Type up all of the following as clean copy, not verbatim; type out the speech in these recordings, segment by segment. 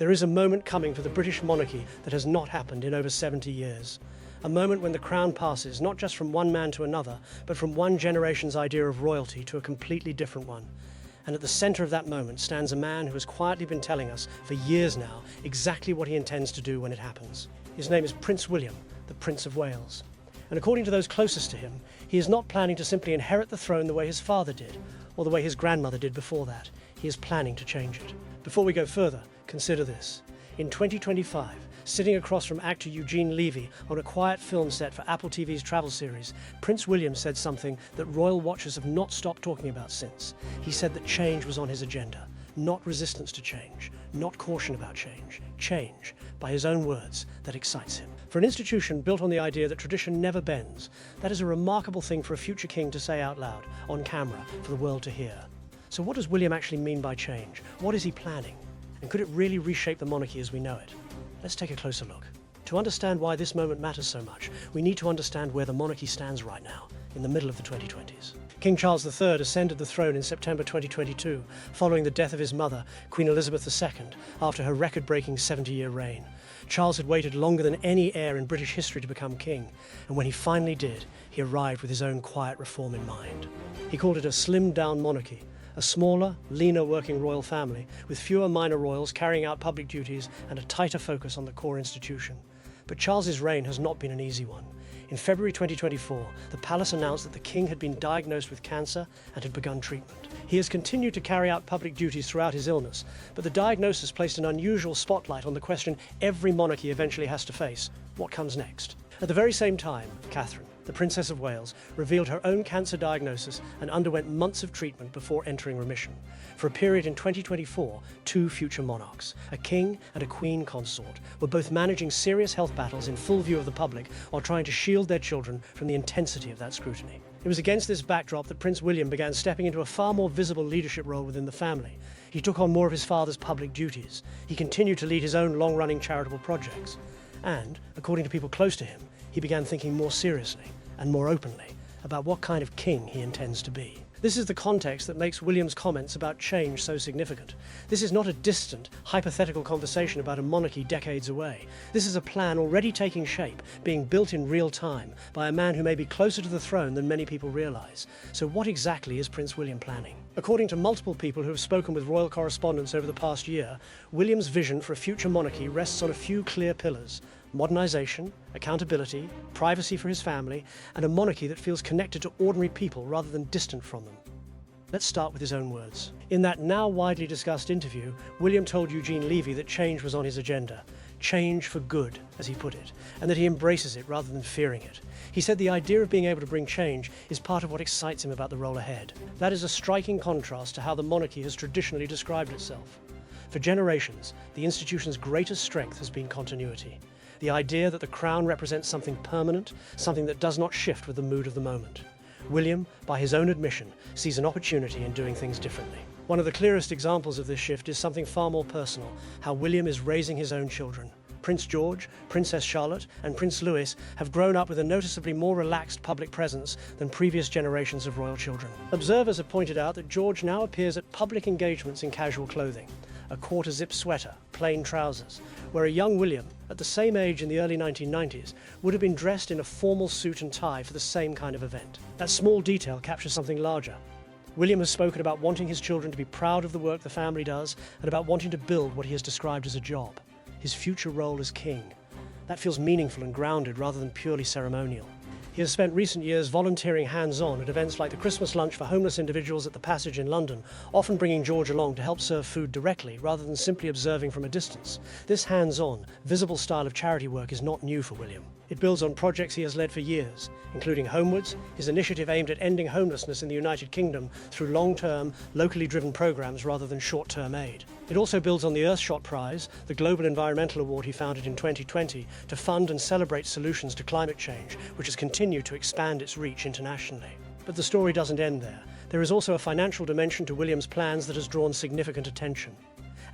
There is a moment coming for the British monarchy that has not happened in over 70 years. A moment when the crown passes not just from one man to another, but from one generation's idea of royalty to a completely different one. And at the centre of that moment stands a man who has quietly been telling us for years now exactly what he intends to do when it happens. His name is Prince William, the Prince of Wales. And according to those closest to him, he is not planning to simply inherit the throne the way his father did, or the way his grandmother did before that. He is planning to change it. Before we go further, consider this. In 2025, sitting across from actor Eugene Levy on a quiet film set for Apple TV's travel series, Prince William said something that royal watchers have not stopped talking about since. He said that change was on his agenda, not resistance to change, not caution about change. Change, by his own words, that excites him. For an institution built on the idea that tradition never bends, that is a remarkable thing for a future king to say out loud, on camera, for the world to hear. So what does William actually mean by change? What is he planning? And could it really reshape the monarchy as we know it? Let's take a closer look. To understand why this moment matters so much, we need to understand where the monarchy stands right now, in the middle of the 2020s. King Charles III ascended the throne in September 2022, following the death of his mother, Queen Elizabeth II, after her record-breaking 70-year reign. Charles had waited longer than any heir in British history to become king, and when he finally did, he arrived with his own quiet reform in mind. He called it a slimmed-down monarchy, a smaller, leaner working royal family with fewer minor royals carrying out public duties and a tighter focus on the core institution. But Charles's reign has not been an easy one. In February 2024, the palace announced that the king had been diagnosed with cancer and had begun treatment. He has continued to carry out public duties throughout his illness, but the diagnosis placed an unusual spotlight on the question every monarchy eventually has to face: what comes next? At the very same time, Catherine, the Princess of Wales, revealed her own cancer diagnosis and underwent months of treatment before entering remission. For a period in 2024, two future monarchs, a king and a queen consort, were both managing serious health battles in full view of the public while trying to shield their children from the intensity of that scrutiny. It was against this backdrop that Prince William began stepping into a far more visible leadership role within the family. He took on more of his father's public duties. He continued to lead his own long-running charitable projects. And, according to people close to him, he began thinking more seriously and more openly about what kind of king he intends to be. This is the context that makes William's comments about change so significant. This is not a distant, hypothetical conversation about a monarchy decades away. This is a plan already taking shape, being built in real time by a man who may be closer to the throne than many people realise. So what exactly is Prince William planning? According to multiple people who have spoken with royal correspondents over the past year, William's vision for a future monarchy rests on a few clear pillars: modernisation, accountability, privacy for his family, and a monarchy that feels connected to ordinary people rather than distant from them. Let's start with his own words. In that now widely discussed interview, William told Eugene Levy that change was on his agenda. Change for good, as he put it, and that he embraces it rather than fearing it. He said the idea of being able to bring change is part of what excites him about the role ahead. That is a striking contrast to how the monarchy has traditionally described itself. For generations, the institution's greatest strength has been continuity. The idea that the crown represents something permanent, something that does not shift with the mood of the moment. William, by his own admission, sees an opportunity in doing things differently. One of the clearest examples of this shift is something far more personal: how William is raising his own children. Prince George, Princess Charlotte, and Prince Louis have grown up with a noticeably more relaxed public presence than previous generations of royal children. Observers have pointed out that George now appears at public engagements in casual clothing: a quarter-zip sweater, plain trousers, where a young William, at the same age in the early 1990s, would have been dressed in a formal suit and tie for the same kind of event. That small detail captures something larger. William has spoken about wanting his children to be proud of the work the family does and about wanting to build what he has described as a job: his future role as king. That feels meaningful and grounded rather than purely ceremonial. He has spent recent years volunteering hands-on at events like the Christmas lunch for homeless individuals at the Passage in London, often bringing George along to help serve food directly rather than simply observing from a distance. This hands-on, visible style of charity work is not new for William. It builds on projects he has led for years, including Homewards, his initiative aimed at ending homelessness in the United Kingdom through long-term, locally driven programs rather than short-term aid. It also builds on the Earthshot Prize, the global environmental award he founded in 2020, to fund and celebrate solutions to climate change, which has continued to expand its reach internationally. But the story doesn't end there. There is also a financial dimension to William's plans that has drawn significant attention.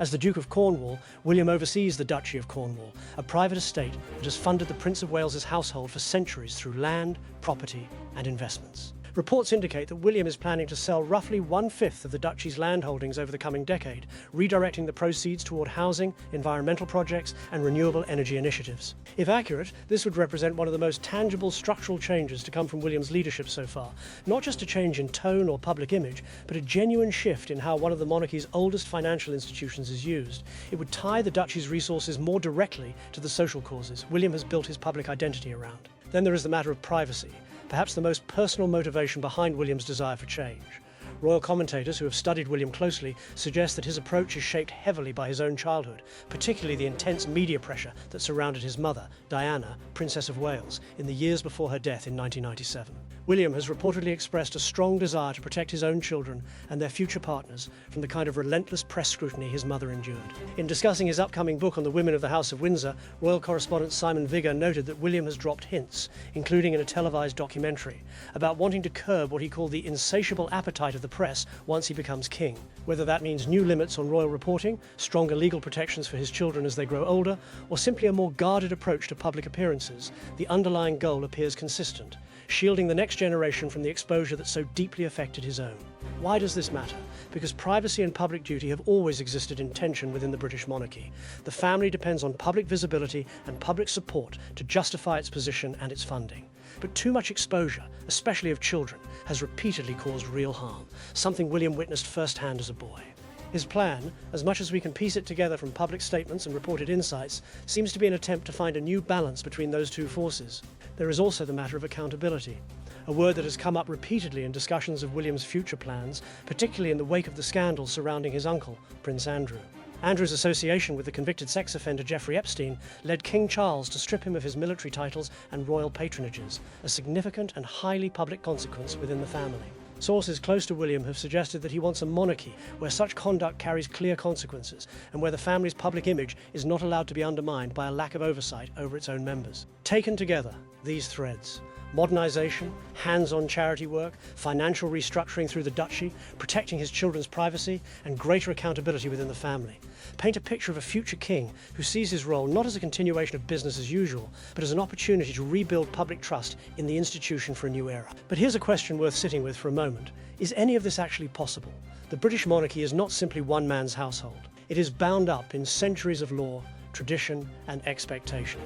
As the Duke of Cornwall, William oversees the Duchy of Cornwall, a private estate that has funded the Prince of Wales's household for centuries through land, property, and investments. Reports indicate that William is planning to sell roughly 1/5 of the duchy's landholdings over the coming decade, redirecting the proceeds toward housing, environmental projects, and renewable energy initiatives. If accurate, this would represent one of the most tangible structural changes to come from William's leadership so far. Not just a change in tone or public image, but a genuine shift in how one of the monarchy's oldest financial institutions is used. It would tie the duchy's resources more directly to the social causes William has built his public identity around. Then there is the matter of privacy, perhaps the most personal motivation behind William's desire for change. Royal commentators who have studied William closely suggest that his approach is shaped heavily by his own childhood, particularly the intense media pressure that surrounded his mother, Diana, Princess of Wales, in the years before her death in 1997. William has reportedly expressed a strong desire to protect his own children and their future partners from the kind of relentless press scrutiny his mother endured. In discussing his upcoming book on the women of the House of Windsor, royal correspondent Simon Vigor noted that William has dropped hints, including in a televised documentary, about wanting to curb what he called the insatiable appetite of the press once he becomes king. Whether that means new limits on royal reporting, stronger legal protections for his children as they grow older, or simply a more guarded approach to public appearances, the underlying goal appears consistent: shielding the next generation from the exposure that so deeply affected his own. Why does this matter? Because privacy and public duty have always existed in tension within the British monarchy. The family depends on public visibility and public support to justify its position and its funding. But too much exposure, especially of children, has repeatedly caused real harm, something William witnessed firsthand as a boy. His plan, as much as we can piece it together from public statements and reported insights, seems to be an attempt to find a new balance between those two forces. There is also the matter of accountability, a word that has come up repeatedly in discussions of William's future plans, particularly in the wake of the scandals surrounding his uncle, Prince Andrew. Andrew's association with the convicted sex offender Jeffrey Epstein led King Charles to strip him of his military titles and royal patronages, a significant and highly public consequence within the family. Sources close to William have suggested that he wants a monarchy where such conduct carries clear consequences and where the family's public image is not allowed to be undermined by a lack of oversight over its own members. Taken together, these threads: modernisation, hands-on charity work, financial restructuring through the duchy, protecting his children's privacy, and greater accountability within the family, paint a picture of a future king who sees his role not as a continuation of business as usual, but as an opportunity to rebuild public trust in the institution for a new era. But here's a question worth sitting with for a moment. Is any of this actually possible? The British monarchy is not simply one man's household. It is bound up in centuries of law, tradition, and expectation.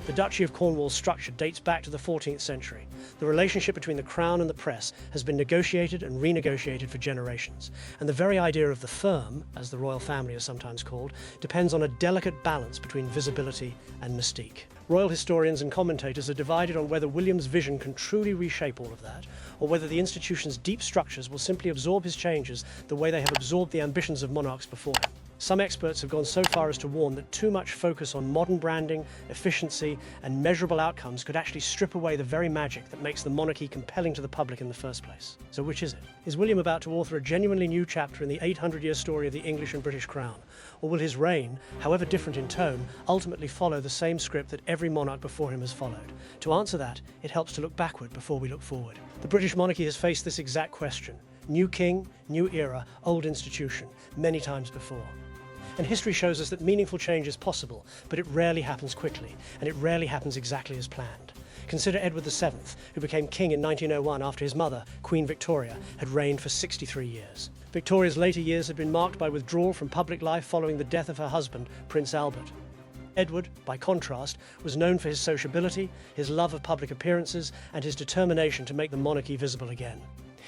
The Duchy of Cornwall's structure dates back to the 14th century. The relationship between the Crown and the press has been negotiated and renegotiated for generations, and the very idea of the firm, as the royal family is sometimes called, depends on a delicate balance between visibility and mystique. Royal historians and commentators are divided on whether William's vision can truly reshape all of that, or whether the institution's deep structures will simply absorb his changes the way they have absorbed the ambitions of monarchs before him. Some experts have gone so far as to warn that too much focus on modern branding, efficiency, and measurable outcomes could actually strip away the very magic that makes the monarchy compelling to the public in the first place. So which is it? Is William about to author a genuinely new chapter in the 800-year story of the English and British crown? Or will his reign, however different in tone, ultimately follow the same script that every monarch before him has followed? To answer that, it helps to look backward before we look forward. The British monarchy has faced this exact question. New king, new era, old institution, many times before. And history shows us that meaningful change is possible, but it rarely happens quickly, and it rarely happens exactly as planned. Consider Edward VII, who became king in 1901 after his mother, Queen Victoria, had reigned for 63 years. Victoria's later years had been marked by withdrawal from public life following the death of her husband, Prince Albert. Edward, by contrast, was known for his sociability, his love of public appearances, and his determination to make the monarchy visible again.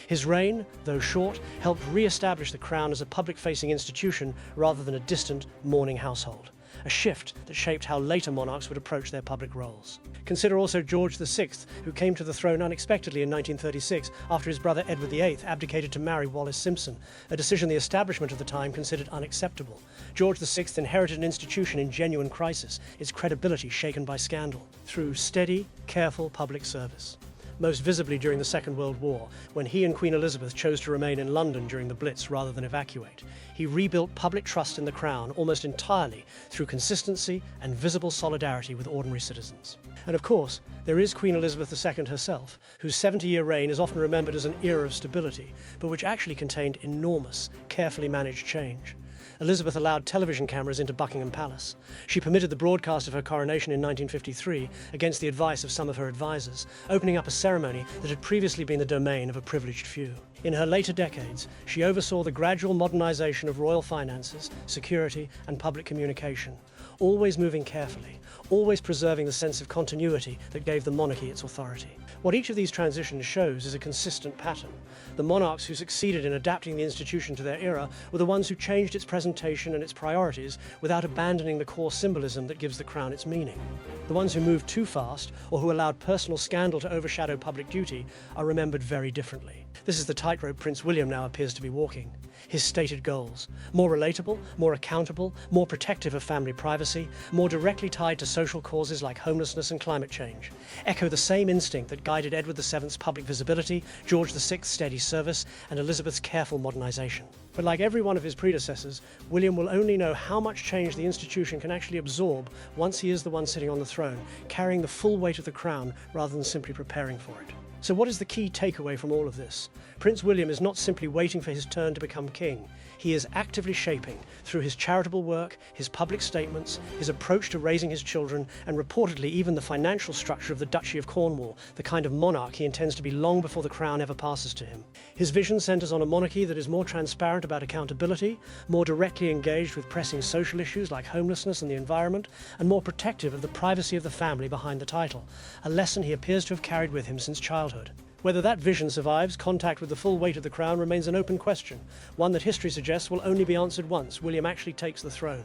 His reign, though short, helped re-establish the crown as a public-facing institution rather than a distant, mourning household, a shift that shaped how later monarchs would approach their public roles. Consider also George VI, who came to the throne unexpectedly in 1936 after his brother Edward VIII abdicated to marry Wallis Simpson, a decision the establishment of the time considered unacceptable. George VI inherited an institution in genuine crisis, its credibility shaken by scandal, through steady, careful public service. Most visibly during the Second World War, when he and Queen Elizabeth chose to remain in London during the Blitz rather than evacuate. He rebuilt public trust in the Crown almost entirely through consistency and visible solidarity with ordinary citizens. And of course, there is Queen Elizabeth II herself, whose 70-year reign is often remembered as an era of stability, but which actually contained enormous, carefully managed change. Elizabeth allowed television cameras into Buckingham Palace. She permitted the broadcast of her coronation in 1953 against the advice of some of her advisors, opening up a ceremony that had previously been the domain of a privileged few. In her later decades, she oversaw the gradual modernization of royal finances, security, and public communication, always moving carefully, always preserving the sense of continuity that gave the monarchy its authority. What each of these transitions shows is a consistent pattern. The monarchs who succeeded in adapting the institution to their era were the ones who changed its presentation and its priorities without abandoning the core symbolism that gives the crown its meaning. The ones who moved too fast or who allowed personal scandal to overshadow public duty are remembered very differently. This is the tightrope Prince William now appears to be walking. His stated goals: more relatable, more accountable, more protective of family privacy, more directly tied to social causes like homelessness and climate change, echo the same instinct that guided Edward VII's public visibility, George VI's steady service, and Elizabeth's careful modernization. But like every one of his predecessors, William will only know how much change the institution can actually absorb once he is the one sitting on the throne, carrying the full weight of the crown rather than simply preparing for it. So what is the key takeaway from all of this? Prince William is not simply waiting for his turn to become king. He is actively shaping, through his charitable work, his public statements, his approach to raising his children, and reportedly even the financial structure of the Duchy of Cornwall, the kind of monarch he intends to be long before the crown ever passes to him. His vision centres on a monarchy that is more transparent about accountability, more directly engaged with pressing social issues like homelessness and the environment, and more protective of the privacy of the family behind the title, a lesson he appears to have carried with him since childhood. Whether that vision survives contact with the full weight of the crown remains an open question, one that history suggests will only be answered once William actually takes the throne.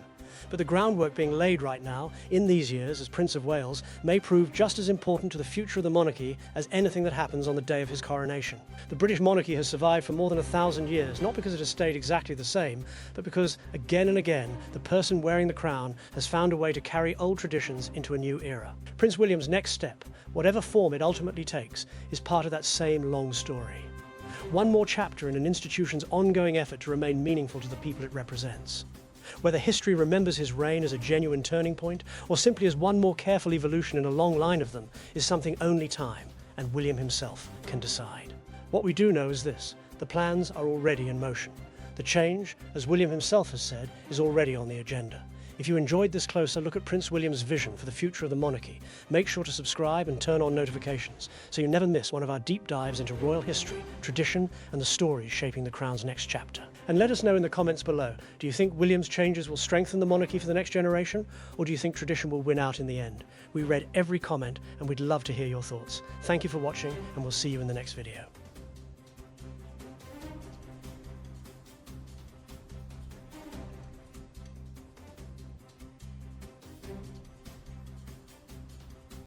But the groundwork being laid right now, in these years as Prince of Wales, may prove just as important to the future of the monarchy as anything that happens on the day of his coronation. The British monarchy has survived for more than 1,000 years, not because it has stayed exactly the same, but because, again and again, the person wearing the crown has found a way to carry old traditions into a new era. Prince William's next step, whatever form it ultimately takes, is part of that same long story. One more chapter in an institution's ongoing effort to remain meaningful to the people it represents. Whether history remembers his reign as a genuine turning point, or simply as one more careful evolution in a long line of them, is something only time, and William himself, can decide. What we do know is this: the plans are already in motion. The change, as William himself has said, is already on the agenda. If you enjoyed this closer look at Prince William's vision for the future of the monarchy, make sure to subscribe and turn on notifications so you never miss one of our deep dives into royal history, tradition, and the stories shaping the crown's next chapter. And let us know in the comments below, do you think William's changes will strengthen the monarchy for the next generation, or do you think tradition will win out in the end? We read every comment and we'd love to hear your thoughts. Thank you for watching, and we'll see you in the next video.